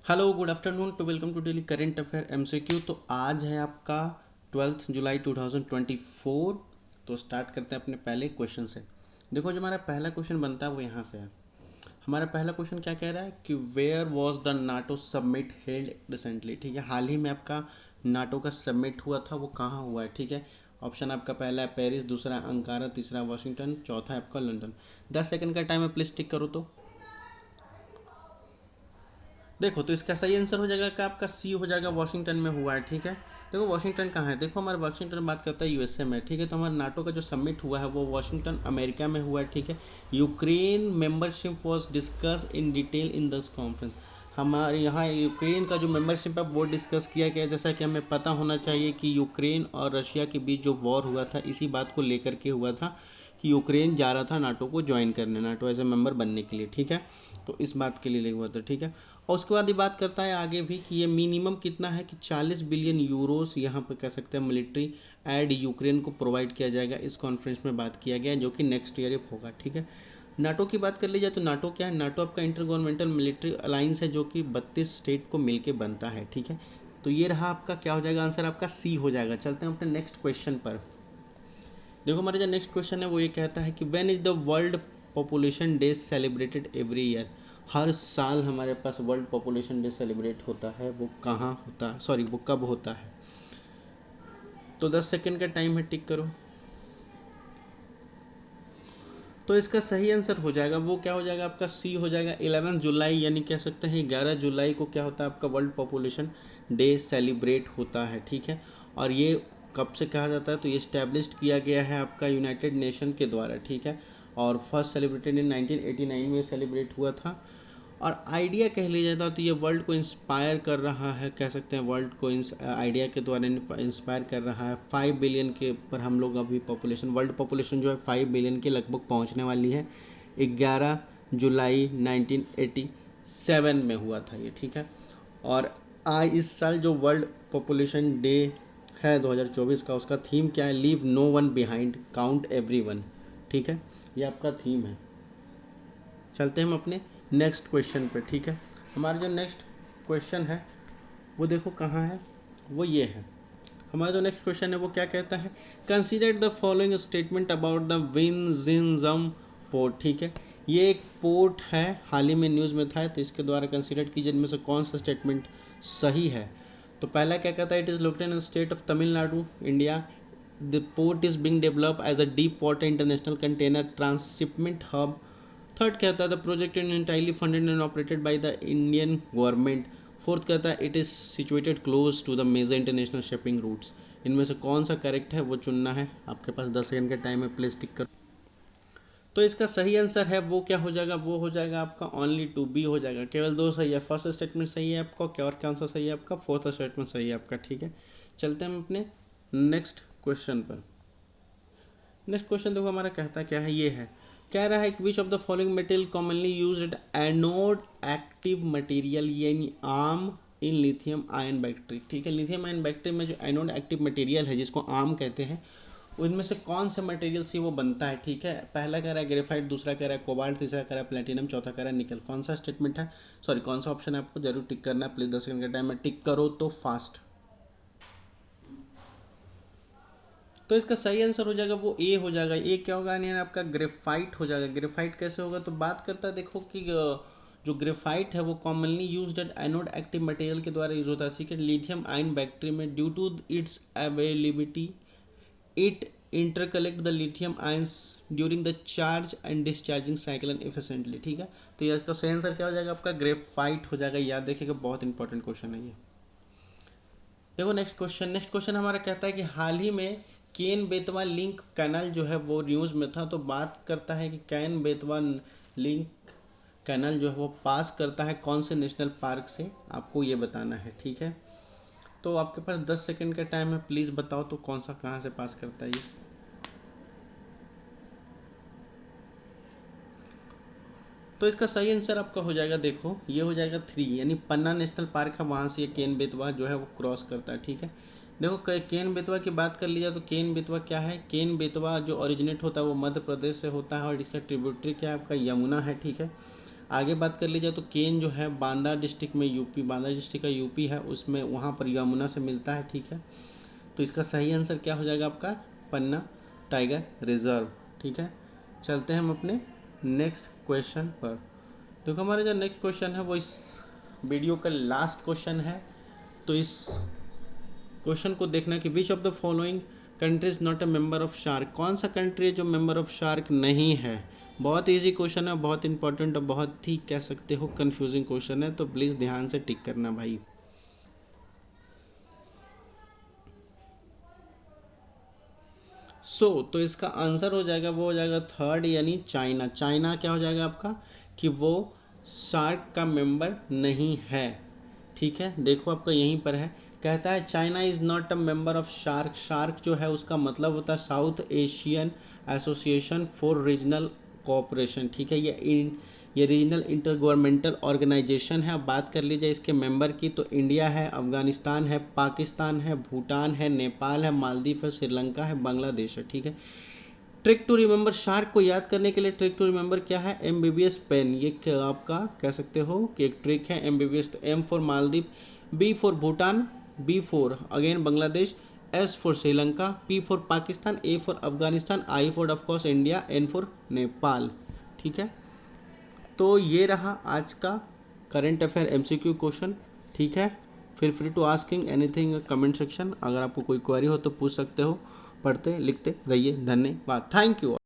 Hello good afternoon to welcome to daily current affair MCQ. तो आज है आपका 12 जुलाई 2024। तो स्टार्ट करते हैं अपने पहले क्वेश्चन से। देखो जो हमारा पहला क्वेश्चन बनता है वो यहाँ से है। हमारा पहला क्वेश्चन क्या कह रहा है कि where was the NATO submit held recently. ठीक है, हाल ही में आपका नाटो का सबमिट हुआ था, वो कहाँ हुआ है। ठीक है, ऑप्शन आपका पहला है पेरिस, दूसरा अंकारा, तीसरा वाशिंगटन, चौथा है आपका लंदन। 10 सेकंड का टाइम है, प्लीज़ टिक करो। तो देखो, तो इसका सही आंसर हो जाएगा कि आपका सी हो जाएगा, वॉशिंगटन में हुआ है। ठीक है, देखो वॉशिंगटन कहाँ है। देखो हमारा वॉशिंगटन बात करता है यूएसए में। ठीक है, तो हमारा नाटो का जो सबमिट हुआ है वो वॉशिंगटन अमेरिका में हुआ है। ठीक है, Ukraine membership was discuss in detail in this conference. हमारे यहाँ यूक्रेन का जो मेंबरशिप है वो डिस्कस किया गया। जैसा कि हमें पता होना चाहिए कि यूक्रेन और रशिया के बीच जो वॉर हुआ था इसी बात को लेकर के हुआ था कि यूक्रेन जा रहा था नाटो को ज्वाइन करने, नाटो एज ए मेंबर बनने के लिए। ठीक है, तो इस बात के लिए हुआ था। ठीक है, और उसके बाद ये बात करता है आगे भी कि ये मिनिमम कितना है कि 40 बिलियन यूरोस यहाँ पर कह सकते हैं मिलिट्री एड यूक्रेन को प्रोवाइड किया जाएगा। इस कॉन्फ्रेंस में बात किया गया जो कि नेक्स्ट ईयर होगा। ठीक है, नाटो की बात कर ली जाए तो नाटो क्या है। नाटो आपका इंटर गवर्नमेंटल मिलिट्री अलाइंस है जो कि 32 स्टेट को मिलके बनता है। ठीक है, तो ये रहा आपका क्या हो जाएगा आंसर, आपका सी हो जाएगा। चलते हैं अपने नेक्स्ट क्वेश्चन पर। देखो हमारा जो नेक्स्ट क्वेश्चन है वो ये कहता है कि when is the world population day celebrated every year. हर साल हमारे पास वर्ल्ड पॉपुलेशन डे सेलिब्रेट होता है, वो कहाँ होता है, सॉरी वो कब होता है। तो 10 सेकंड का टाइम है, टिक करो। तो इसका सही आंसर हो जाएगा, वो क्या हो जाएगा आपका सी हो जाएगा। 11 जुलाई, यानी कह सकते हैं 11 जुलाई को क्या होता है आपका वर्ल्ड पॉपुलेशन डे सेलिब्रेट होता है। ठीक है, और ये कब से कहा जाता है तो ये इस्टेब्लिश किया गया है आपका यूनाइटेड नेशन के द्वारा। ठीक है, और फर्स्ट सेलिब्रेटेड इन 1989 में सेलिब्रेट हुआ था। और आइडिया कह लिया जाता तो ये वर्ल्ड को इंस्पायर कर रहा है, कह सकते हैं वर्ल्ड को आइडिया के द्वारा इंस्पायर कर रहा है। 5 बिलियन के पर हम लोग अभी पॉपुलेशन, वर्ल्ड पॉपुलेशन जो है 5 बिलियन के लगभग पहुंचने वाली है। 11 जुलाई 1987 में हुआ था ये। ठीक है, और आज इस साल जो वर्ल्ड पॉपुलेशन डे है 2024 का, उसका थीम क्या है, leave no one behind count every one. ठीक है, ये आपका थीम है। चलते हैं हम अपने नेक्स्ट क्वेश्चन पे। ठीक है, हमारा जो नेक्स्ट क्वेश्चन है वो देखो कहाँ है, वो ये है। हमारा जो नेक्स्ट क्वेश्चन है वो क्या कहता है, consider the following statement about the Vizhinjam port. ठीक है, ये एक पोर्ट है, हाल ही में न्यूज़ में था, तो इसके द्वारा कंसीडर कीजिए इनमें से कौन सा स्टेटमेंट सही है। तो पहला क्या कहता है, it is located in state of Tamil Nadu, India. The port is being develop as a deep water international container transshipment hub. Third कहता है the project is entirely funded and operated by the Indian government. Fourth कहता है it is situated close to the major international shipping routes. इनमें से कौन सा correct है वो चुनना है। आपके पास 10 सेकंड का टाइम है, प्लीज टिक कर। तो इसका सही आंसर है वो क्या हो जाएगा, वो हो जाएगा आपका ओनली टू बी हो जाएगा। केवल दो सही है, फर्स्ट स्टेटमेंट सही है आपका, क्या और कौन सा सही है आपका, फोर्थ स्टेटमेंट सही है आपका। ठीक है, चलते हैं हम अपने नेक्स्ट क्वेश्चन पर। नेक्स्ट क्वेश्चन देखो हमारा कहता क्या है, ये है, कह रहा है कि which of the following material commonly used anode active material, यानी आम इन लिथियम आयन बैटरी। ठीक है, लिथियम आयन बैटरी में जो एनोड एक्टिव मटेरियल है जिसको आम कहते हैं, उनमें से कौन से मटेरियल से वो बनता है। ठीक है, पहला कह रहा है ग्रेफाइट, दूसरा कह रहा है कोबाल्ट, तीसरा कह रहा है प्लेटिनम, चौथा कह रहा है निकल। कौन सा स्टेटमेंट है, सॉरी कौन सा ऑप्शन है आपको जरूर टिक करना है। प्लीज 10 सेकंड का टाइम है, टिक करो तो फास्ट। तो इसका सही आंसर हो जाएगा वो ए हो जाएगा। ए क्या होगा, यानी आपका ग्रेफाइट हो जाएगा। ग्रेफाइट कैसे होगा, तो बात करता है देखो कि जो ग्रेफाइट है वो commonly used at anode active material के द्वारा यूज होता है। ठीक है, लिथियम आयन बैटरी में due to its availability it intercalate the lithium ions during the charge and discharging cycle and efficiently. ठीक है, तो ये इसका सही आंसर क्या हो जाएगा आपका, ग्रेफाइट हो जाएगा। याद देखिएगा, बहुत इंपॉर्टेंट क्वेश्चन है ये। देखो नेक्स्ट क्वेश्चन हमारा कहता है कि हाल ही में केन बेतवा लिंक कैनाल जो है वो न्यूज़ में था। तो बात करता है कि कैन बेतवा लिंक कैनाल जो है वो पास करता है कौन से नेशनल पार्क से, आपको ये बताना है। ठीक है, तो आपके पास 10 सेकंड का टाइम है, प्लीज़ बताओ तो कौन सा कहाँ से पास करता है ये। तो इसका सही आंसर आपका हो जाएगा, देखो ये हो जाएगा 3, यानी पन्ना नेशनल पार्क है, वहाँ से ये केन बेतवा जो है वो क्रॉस करता है। ठीक है, देखो केन बेतवा की बात कर लिया तो केन बेतवा क्या है, केन बेतवा जो ओरिजिनेट होता है वो मध्य प्रदेश से होता है और इसका ट्रिब्यूटरी क्या है आपका, यमुना है। ठीक है, आगे बात कर लीजिए तो केन जो है बांदा डिस्ट्रिक्ट में, यूपी, बांदा डिस्ट्रिक्ट का यूपी है, उसमें वहाँ पर यमुना से मिलता है, ठीक है। तो इसका सही आंसर क्या हो जाएगा आपका, पन्ना टाइगर रिजर्व, ठीक है। चलते हैं हम अपने नेक्स्ट क्वेश्चन पर। देखो हमारा जो नेक्स्ट क्वेश्चन है वो इस वीडियो का लास्ट क्वेश्चन है। तो इस क्वेश्चन को देखना कि which of the following country is not a member of shark, कौन सा कंट्री है जो मेंबर ऑफ शार्क नहीं है। बहुत इजी क्वेश्चन है, बहुत इंपॉर्टेंट और बहुत ही कह सकते हो कंफ्यूजिंग क्वेश्चन है, तो प्लीज़ ध्यान से टिक करना भाई। तो इसका आंसर हो जाएगा, वो हो जाएगा थर्ड यानी चाइना। चाइना क्या हो जाएगा आपका कि वो शार्क का मेंबर नहीं है, ठीक है। देखो आपका यहीं पर है, कहता है China is not a member of shark. Shark जो है उसका मतलब होता है south Asian association for regional cooperation, ठीक है। ये रीजनल इंटर गवर्नमेंटल ऑर्गेनाइजेशन है। अब बात कर लीजिए इसके मेंबर की, तो इंडिया है, अफगानिस्तान है, पाकिस्तान है, भूटान है, नेपाल है, मालदीव है, श्रीलंका है, बांग्लादेश है, ठीक है। ट्रिक टू रिमेंबर, शार्क को याद करने के लिए ट्रिक टू रिमेंबर क्या है, MBBS पेन, ये आपका कह सकते हो कि एक ट्रिक है MBBS। तो M for Maldives, B for Bhutan, B for again Bangladesh, S for Sri Lanka, P for Pakistan, A for Afghanistan, I for of course India, N for Nepal, ठीक है। तो ये रहा आज का करंट अफेयर MCQ क्वेश्चन, ठीक है। Feel free to asking anything comment section, अगर आपको कोई क्वेरी हो तो पूछ सकते हो। पढ़ते लिखते रहिए, धन्यवाद, थैंक यू।